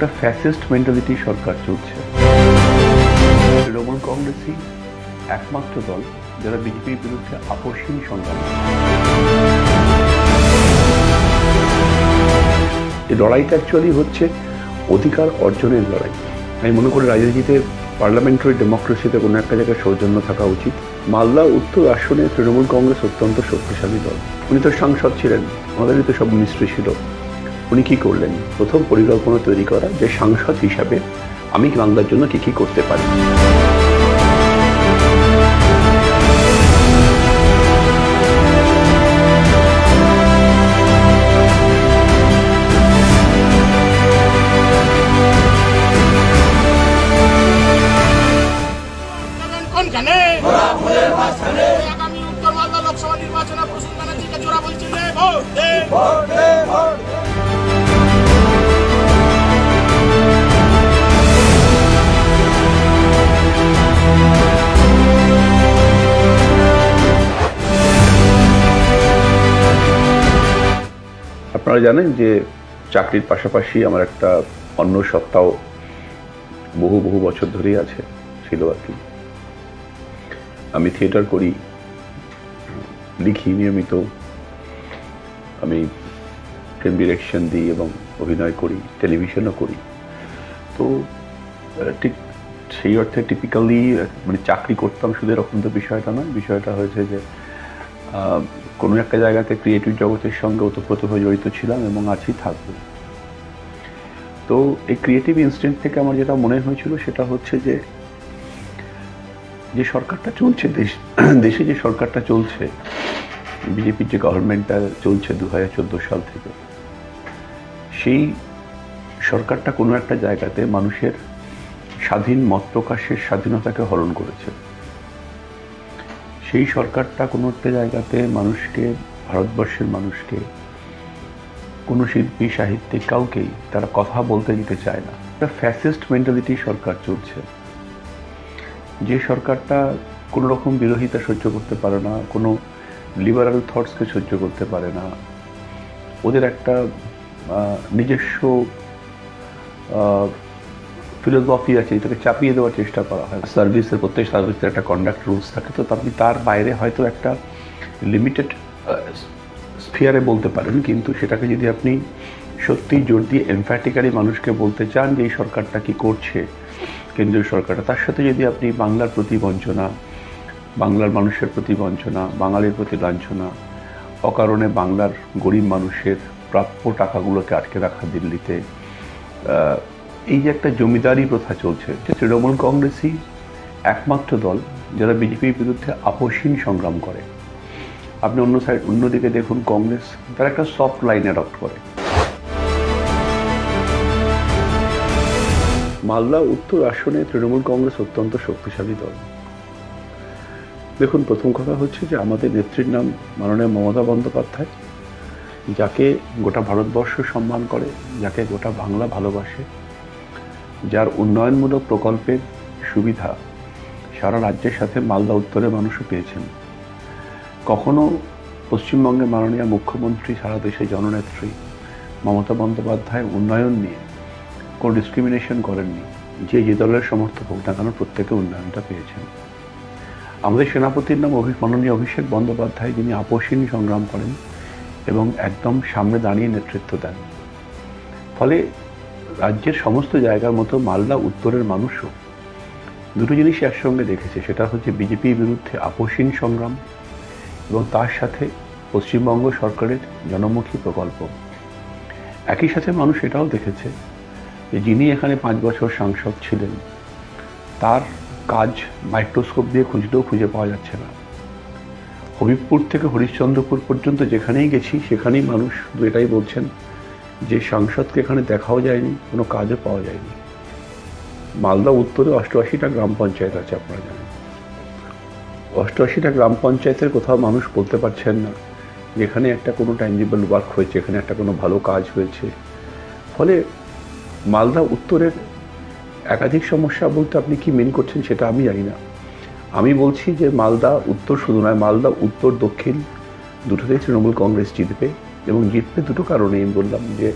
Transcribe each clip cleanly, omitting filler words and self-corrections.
একটা fascist mentality সরকার চলছে। তৃণমূল কংগ্রেসই একমাত্র দল যারা বিজেপির বিরুদ্ধে আপোষহীন সংগ্রাম। এই লড়াইটা অ্যাকচুয়ালি হচ্ছে অধিকার অর্জনের লড়াই। আমি মনে করি রাজনীতিতে পার্লামেন্টারি ডেমোক্রেসিতে কোনো একটা জায়গায় সৌজন্য থাকা উচিত। মালদা উত্তর আসনে তৃণমূল কংগ্রেস অত্যন্ত শক্তিশালী দল। উনি তো সাংসদ ছিলেন, আমাদেরই তো সব মিনিস্ট্রি ছিল। উনি কী করলেন? প্রথম পরিকল্পনা তৈরি করা যে সাংসদ হিসাবে আমি বাংলার জন্য কী কী করতে পারি। আগামী উত্তর মালদা লোকসভা নির্বাচনে প্রসূন ব্যানার্জিকে জোড়া বলছে ভোট দে। আপনারা জানেন যে চাকরির পাশাপাশি আমার একটা অন্য সত্তাও বহু বছর ধরেই ছিল আর কি। আমি থিয়েটার করি, লিখি নিয়মিত, আমি ফিল্ম ডিরেকশন দিই এবং অভিনয় করি, টেলিভিশনও করি। তো ঠিক সেই অর্থে টিপিক্যালি মানে চাকরি করতাম শুধু এরকম তো বিষয়টা নয়। বিষয়টা হয়েছে যে কোনো একটা জায়গাতে ক্রিয়েটিভ জগতের সঙ্গে ওতপ্রোতভাবে জড়িত ছিলাম এবং আছি, থাকবো। তো এই ক্রিয়েটিভ ইনস্টিংক্ট থেকে আমার যেটা মনে হয়েছিল সেটা হচ্ছে যে সরকারটা চলছে, দেশে যে সরকারটা চলছে, বিজেপির যে গভর্নমেন্টটা চলছে 2014 সাল থেকে, সেই সরকারটা কোনো একটা জায়গাতে মানুষের স্বাধীন মত প্রকাশের স্বাধীনতাকে হরণ করেছে। সেই সরকারটা কোনো একটা জায়গাতে মানুষকে, ভারতবর্ষের মানুষকে, কোনো শিল্পী সাহিত্যিক কাউকেই তারা কথা বলতে দিতে চায় না। একটা ফ্যাসিস্ট মেন্টালিটি সরকার চলছে। যে সরকারটা কোনো রকম বিরোধিতা সহ্য করতে পারে না, কোনো লিবারাল থটসকে সহ্য করতে পারে না, ওদের একটা নিজস্ব ফিলোসফি আছে, এটাকে চাপিয়ে দেওয়ার চেষ্টা করা হয়। সার্ভিসের, প্রত্যেক সার্ভিসের একটা কন্ডাক্ট রুলস থাকে, তো আপনি তার বাইরে হয়তো একটা লিমিটেড স্ফিয়ারে বলতে পারেন, কিন্তু সেটাকে যদি আপনি সত্যি জোর দিয়ে এমফ্যাটিক্যালি মানুষকে বলতে চান যে এই সরকারটা কী করছে, কেন্দ্রীয় সরকারটা, তার সাথে যদি আপনি বাংলার প্রতি বঞ্চনা, বাংলার মানুষের প্রতি বঞ্চনা, বাঙালির প্রতি লাঞ্ছনা, অকারণে বাংলার গরিব মানুষের প্রাপ্য টাকাগুলোকে আটকে রাখা দিল্লিতে, এই যে একটা জমিদারি প্রথা চলছে, যে তৃণমূল কংগ্রেসই একমাত্র দল যারা বিজেপির বিরুদ্ধে আপোষহীন সংগ্রাম করে। আপনি অন্যদিকে দেখুন, কংগ্রেস তারা একটা সফট লাইন অ্যাডপ্ট করে। মালদা উত্তর আসনে তৃণমূল কংগ্রেস অত্যন্ত শক্তিশালী দল। দেখুন, প্রথম কথা হচ্ছে যে আমাদের নেত্রীর নাম মাননীয় মমতা বন্দ্যোপাধ্যায়, যাকে গোটা ভারতবর্ষ সম্মান করে, যাকে গোটা বাংলা ভালোবাসে, যার উন্নয়নমূলক প্রকল্পের সুবিধা সারা রাজ্যের সাথে মালদা উত্তরের মানুষও পেয়েছেন। কখনো পশ্চিমবঙ্গের মাননীয় মুখ্যমন্ত্রী, সারা দেশে জননেত্রী মমতা বন্দ্যোপাধ্যায় উন্নয়ন নিয়ে কোনো ডিসক্রিমিনেশন করেননি। যে দলের সমর্থক হোক না কেন, প্রত্যেকে উন্নয়নটা পেয়েছেন। আমাদের সেনাপতির নাম মাননীয় অভিষেক বন্দ্যোপাধ্যায়, যিনি আপোষহীন সংগ্রাম করেন এবং একদম সামনে দাঁড়িয়ে নেতৃত্ব দেন। ফলে রাজ্যের সমস্ত জায়গার মতো মালদা উত্তরের মানুষও দুটো জিনিস একসঙ্গে দেখেছে, সেটা হচ্ছে বিজেপির বিরুদ্ধে আপোষহীন সংগ্রাম এবং তার সাথে পশ্চিমবঙ্গ সরকারের জনমুখী প্রকল্প। একই সাথে মানুষ এটাও দেখেছে যে যিনি এখানে 5 বছর সাংসদ ছিলেন, তার কাজ মাইক্রোস্কোপ দিয়ে খুঁজলেও খুঁজে পাওয়া যাচ্ছে না। হবিবপুর থেকে হরিশ্চন্দ্রপুর পর্যন্ত যেখানেই গেছি, সেখানেই মানুষ এটাই বলছেন যে সাংসদকে এখানে দেখাও যায়নি, কোনো কাজও পাওয়া যায়নি। মালদা উত্তরে 88টা গ্রাম পঞ্চায়েত আছে, আপনারা জানেন। 88টা গ্রাম পঞ্চায়েতের কোথাও মানুষ বলতে পারছেন না যেখানে একটা কোনো ট্যাঞ্জিবল ওয়ার্ক হয়েছে, এখানে একটা কোনো ভালো কাজ হয়েছে। ফলে মালদা উত্তরের একাধিক সমস্যা বলতে আপনি কি মেন করছেন সেটা আমি জানি না। আমি বলছি যে মালদা উত্তর শুধু নয়, মালদা উত্তর দক্ষিণ দুটোতেই তৃণমূল কংগ্রেস জিতবে, এবং জিতবে দুটো কারণে। আমি বললাম যে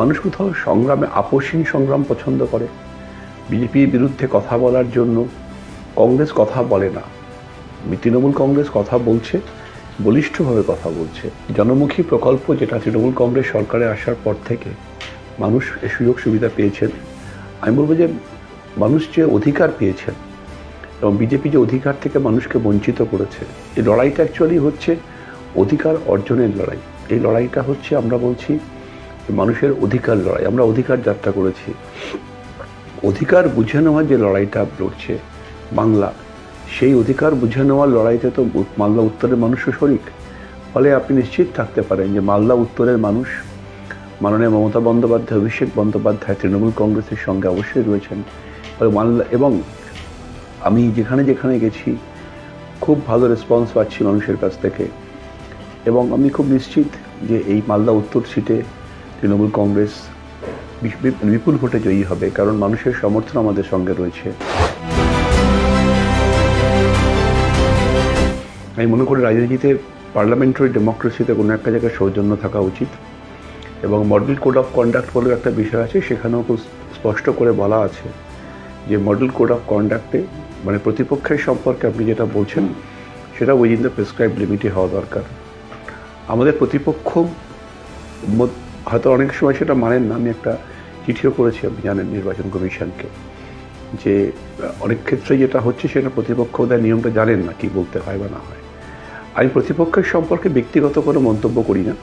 মানুষ কোথাও সংগ্রামে আপসহীন সংগ্রাম পছন্দ করে। বিজেপির বিরুদ্ধে কথা বলার জন্য কংগ্রেস কথা বলে না, তৃণমূল কংগ্রেস কথা বলছে, বলিষ্ঠভাবে কথা বলছে। জনমুখী প্রকল্প যেটা তৃণমূল কংগ্রেস সরকারে আসার পর থেকে মানুষ এই সুযোগ সুবিধা পেয়েছেন, আমি বলবো যে মানুষ যে অধিকার পেয়েছেন এবং বিজেপি যে অধিকার থেকে মানুষকে বঞ্চিত করেছে, এই লড়াইটা অ্যাকচুয়ালি হচ্ছে অধিকার অর্জনের লড়াই। এই লড়াইটা হচ্ছে, আমরা বলছি মানুষের অধিকার লড়াই। আমরা অধিকার যাত্রা করেছি, অধিকার বুঝে নেওয়ার যে লড়াইটা লড়ছে বাংলা, সেই অধিকার বুঝে নেওয়ার লড়াইতে তো মালদা উত্তরের মানুষও শরিক। ফলে আপনি নিশ্চিত থাকতে পারেন যে মালদা উত্তরের মানুষ মাননীয় মমতা বন্দ্যোপাধ্যায়, অভিষেক বন্দ্যোপাধ্যায় তৃণমূল কংগ্রেসের সঙ্গে অবশ্যই রয়েছেন। মালদা, এবং আমি যেখানে যেখানে গেছি খুব ভালো রেসপন্স পাচ্ছি মানুষের কাছ থেকে, এবং আমি খুব নিশ্চিত যে এই মালদা উত্তর সিটে তৃণমূল কংগ্রেস বিপুল ভোটে জয়ী হবে, কারণ মানুষের সমর্থন আমাদের সঙ্গে রয়েছে। আমি মনে করি রাজনীতিতে, পার্লামেন্টারি ডেমোক্রেসিতে কোনো একটা জায়গায় সৌজন্য থাকা উচিত, এবং মডেল কোড অফ কন্ডাক্ট বলেও একটা বিষয় আছে, সেখানেও খুব স্পষ্ট করে বলা আছে যে মডেল কোড অফ কন্ডাক্টে মানে প্রতিপক্ষের সম্পর্কে আপনি যেটা বলছেন সেটা উইদিন দ্য প্রেসক্রাইব লিমিটে হওয়া দরকার। আমাদের প্রতিপক্ষ হয়তো অনেক সময় সেটা মানেন না। আমি একটা চিঠিও করেছি, আপনি জানেন, নির্বাচন কমিশনকে, যে অনেক ক্ষেত্রে যেটা হচ্ছে সেটা প্রতিপক্ষ ওদের নিয়মটা জানেন না, কি বলতে হয় বা না হয়। আমি প্রতিপক্ষের সম্পর্কে ব্যক্তিগত কোনো মন্তব্য করি না।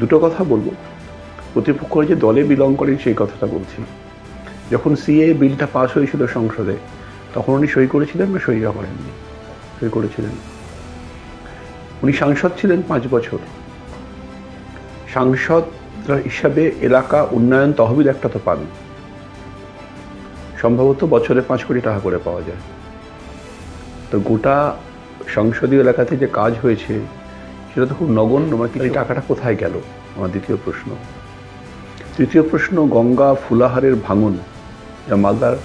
দুটো কথা বলবো, প্রতিপক্ষ যে দলে বিলং করেন সেই কথাটা বলছি। যখন সিএ বিলটা পাস হয়েছিল সংসদে, তখন উনি সই করেছিলেন না সই করেননি? সই করেছিলেন। উনি সাংসদ ছিলেন 5 বছর। সাংসদ হিসাবে এলাকা উন্নয়ন তহবিল একটা তো পান, সম্ভবত বছরে 5 কোটি টাকা করে পাওয়া যায়। তো গোটা সংসদীয় এলাকাতে যে কাজ হয়েছে সেটা তো খুব নগণ্য। এই টাকাটা কোথায় গেল, আমার দ্বিতীয় প্রশ্ন। তৃতীয় প্রশ্ন, গঙ্গা ফুলাহারের ভাঙন, যা মালদার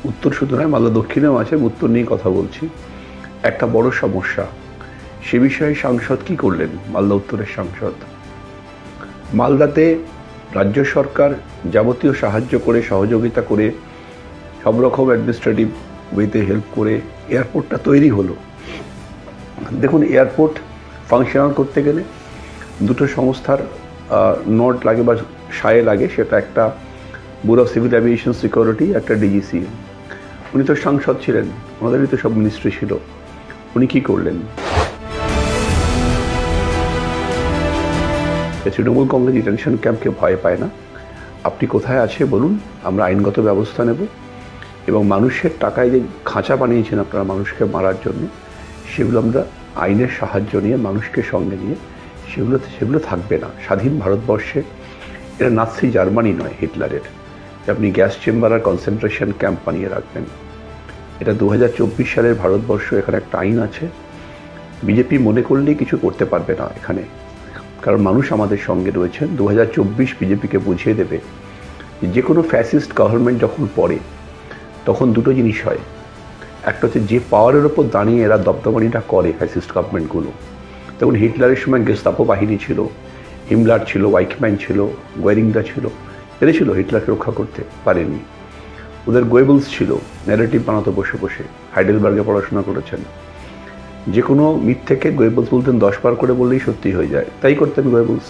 উত্তর শুধু নয়, মালদা দক্ষিণেও আছে, উত্তর নিয়ে কথা বলছি, একটা বড় সমস্যা। সে বিষয়ে সাংসদ কি করলেন? মালদা উত্তরের সাংসদ মালদাতে রাজ্য সরকার যাবতীয় সাহায্য করে, সহযোগিতা করে, সব রকম অ্যাডমিনিস্ট্রেটিভ ওয়েতে হেল্প করে এয়ারপোর্টটা তৈরি হলো। দেখুন, এয়ারপোর্ট ফাংশনাল করতে গেলে দুটো সংস্থার নোট লাগে বা সায়ে লাগে, সেটা একটা bureau of civil aviation security, একটা ডিজিসি। উনি তো সাংসদ ছিলেন, ওনাদেরই তো সব মিনিস্ট্রি ছিল। উনি কি করলেন? তৃণমূল কংগ্রেস ডিটেনশন ক্যাম্পকে ভয় পায় না। আপনি কোথায় আছে বলুন, আমরা আইনগত ব্যবস্থা নেব, এবং মানুষের টাকায় যে খাঁচা বানিয়েছেন আপনারা মানুষকে মারার জন্য, সেগুলো আমরা আইনের সাহায্য নিয়ে, মানুষকে সঙ্গে নিয়ে, সেগুলো থাকবে না। স্বাধীন ভারতবর্ষে এটা নাৎসি জার্মানি নয়, হিটলারের, যে আপনি গ্যাস চেম্বার আর কনসেন্ট্রেশন ক্যাম্প বানিয়ে রাখবেন। এটা 2024 সালের ভারতবর্ষ, এখানে একটা আইন আছে। বিজেপি মনে করলেই কিছু করতে পারবে না এখানে, কারণ মানুষ আমাদের সঙ্গে রয়েছেন। 2024 বিজেপিকে বুঝিয়ে দেবে যে কোনো ফ্যাসিস্ট গভর্নমেন্ট যখন পড়ে তখন দুটো জিনিস হয়। একটা হচ্ছে যে পাওয়ারের ওপর দাঁড়িয়ে এরা দবদবানিটা করে ফ্যাসিস্ট গভর্নমেন্টগুলো। তখন হিটলারের সময় গেস্টাপো বাহিনী ছিল, হিমলার ছিল, ওয়াইকম্যান ছিল, গোয়েরিংদা ছিল, পেরেছিল হিটলারকে রক্ষা করতে পারেনি। ওদের গোয়েবলস ছিল, ন্যারেটিভ বানাতো বসে বসে, হাইডেলবার্গে পড়াশোনা করেছেন। যে কোনো মিথ্যেকে গোয়েবলস বলতেন 10 বার করে বললেই সত্যি হয়ে যায়, তাই করতেন গোয়েবলস।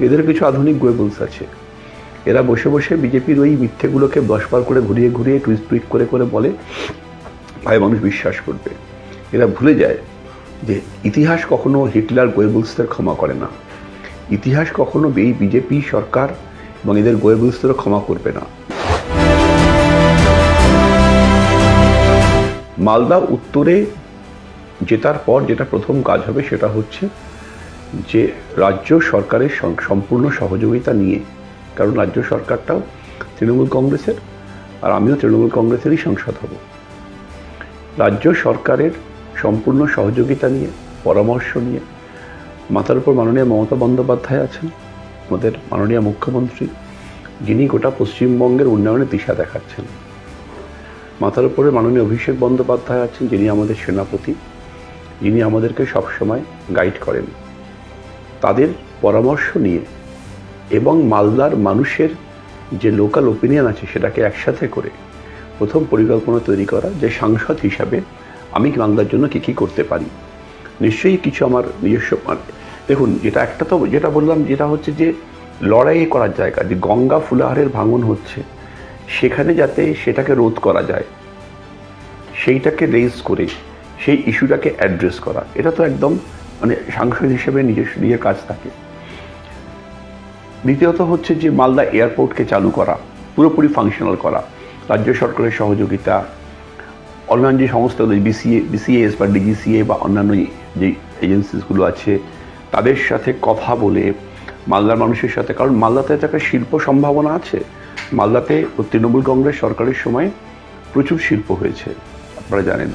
এদের কিছু আধুনিক গোয়েবলস আছে, এরা বসে বসে বিজেপির ওই মিথ্যেগুলোকে 10 বার করে ঘুরিয়ে ঘুরিয়ে টুইস্ট করে করে বলে, ভাই মানুষ বিশ্বাস করবে। এরা ভুলে যায় যে ইতিহাস কখনো হিটলার গোয়েবলসদের ক্ষমা করে না, ইতিহাস কখনো এই বিজেপি সরকার এবং এদের গোয়েবলসদেরও ক্ষমা করবে না। মালদা উত্তরে জেতার পর যেটা প্রথম কাজ হবে সেটা হচ্ছে যে রাজ্য সরকারের সম্পূর্ণ সহযোগিতা নিয়ে, কারণ রাজ্য সরকারটাও তৃণমূল কংগ্রেসের আর আমিও তৃণমূল কংগ্রেসেরই সাংসদ হব। রাজ্য সরকারের সম্পূর্ণ সহযোগিতা নিয়ে, পরামর্শ নিয়ে, মাথার উপর মাননীয় মমতা বন্দ্যোপাধ্যায় আছেন, আমাদের মাননীয় মুখ্যমন্ত্রী, যিনি গোটা পশ্চিমবঙ্গের উন্নয়নের দিশা দেখাচ্ছেন। মাথার উপরে মাননীয় অভিষেক বন্দ্যোপাধ্যায় আছেন, যিনি আমাদের সেনাপতি, যিনি আমাদেরকে সবসময় গাইড করেন। তাদের পরামর্শ নিয়ে এবং মালদার মানুষের যে লোকাল ওপিনিয়ন আছে সেটাকে একসাথে করে প্রথম পরিকল্পনা তৈরি করা যে সাংসদ হিসাবে আমি মালদার জন্য কী কী করতে পারি। নিশ্চয়ই কিছু আমার নিজস্ব দেখুন, যেটা বললাম, যেটা হচ্ছে যে লড়াই করার জায়গা, যে গঙ্গা ফুলাহারের ভাঙন হচ্ছে সেখানে যাতে সেটাকে রোধ করা যায়, সেইটাকে রেজ করে সেই ইস্যুটাকে অ্যাড্রেস করা, এটা তো একদম সাংসদ হিসেবে নিজের কাজ থাকে। দ্বিতীয়ত হচ্ছে যে মালদা এয়ারপোর্টকে চালু করা, পুরোপুরি ফাংশনাল করা, রাজ্য সরকারের সহযোগিতা, অন্যান্য যে সংস্থাগুলো বিসিএস বা ডিজিসিএ বা অন্যান্য যে এজেন্সিসগুলো আছে তাদের সাথে কথা বলে মালদার মানুষের সাথে, কারণ মালদাতে একটা শিল্প সম্ভাবনা আছে। মালদাতে তৃণমূল কংগ্রেস সরকারের সময় প্রচুর শিল্প হয়েছে, আপনারা জানেন।